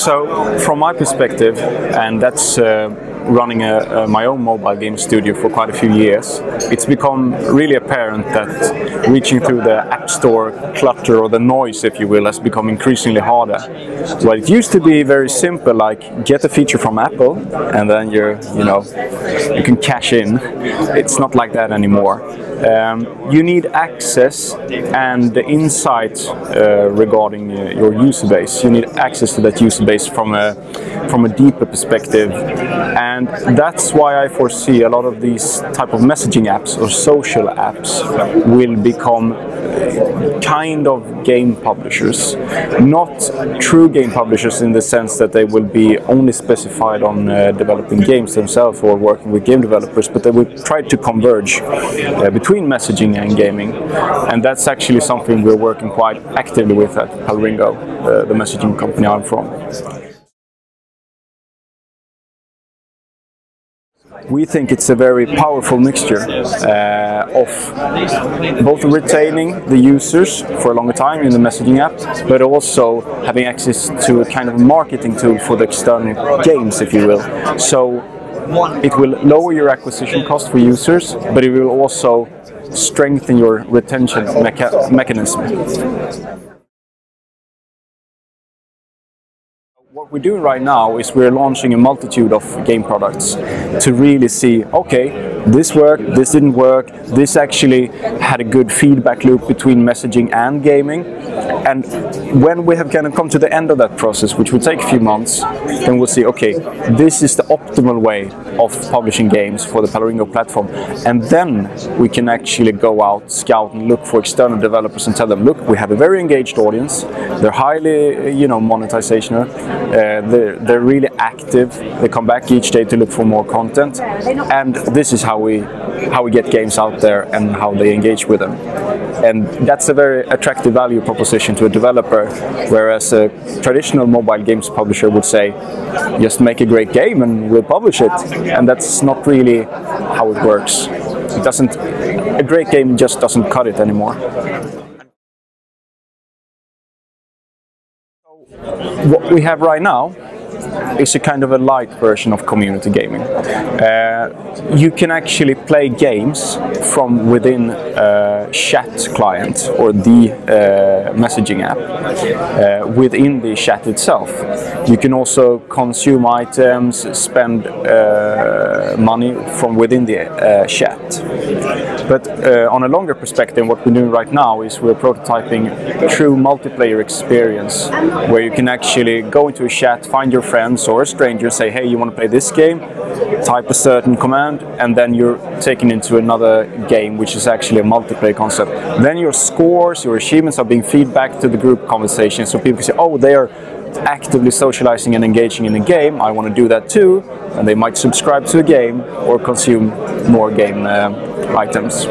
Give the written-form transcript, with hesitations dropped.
So, from my perspective, and that's running my own mobile game studio for quite a few years, it's become really apparent that reaching through the App Store clutter, or the noise, if you will, has become increasingly harder. Well, it used to be very simple, like get a feature from Apple, and then you can cash in. It's not like that anymore. You need access and the insight regarding your user base. You need access to that user base from a deeper perspective, and that's why I foresee a lot of these type of messaging apps or social apps will become kind of game publishers. Not true game publishers in the sense that they will be only specified on developing games themselves or working with game developers, but they will try to converge between messaging and gaming. And that's actually something we're working quite actively with at Palringo, the messaging company I'm from. We think it's a very powerful mixture of both retaining the users for a longer time in the messaging app, but also having access to a kind of marketing tool for the external games, if you will. So it will lower your acquisition cost for users, but it will also strengthen your retention mechanism. What we're doing right now is we're launching a multitude of game products to really see, okay, this worked, this didn't work, this actually had a good feedback loop between messaging and gaming. And when we have kind of come to the end of that process, which will take a few months, then we'll see, okay, this is the optimal way of publishing games for the Palringo platform. And then we can actually go out, scout, and look for external developers and tell them, look, we have a very engaged audience, they're highly, monetizational, they're really active, they come back each day to look for more content, and this is how we get games out there and how they engage with them. And that's a very attractive value proposition to a developer, whereas a traditional mobile games publisher would say, just make a great game and we'll publish it. And that's not really how it works. A great game just doesn't cut it anymore. What we have right now is a kind of a light version of community gaming. You can actually play games from within a chat client or the messaging app within the chat itself. You can also consume items, spend money from within the chat. But on a longer perspective, what we're doing right now is we're prototyping a true multiplayer experience where you can actually go into a chat, find your friends or a stranger, say, hey, you want to play this game? Type a certain command, and then you're taken into another game, which is actually a multiplayer concept. Then your scores, your achievements are being feedback to the group conversation, so people can say, oh, they are actively socializing and engaging in a game, I want to do that too, and they might subscribe to a game or consume more game items.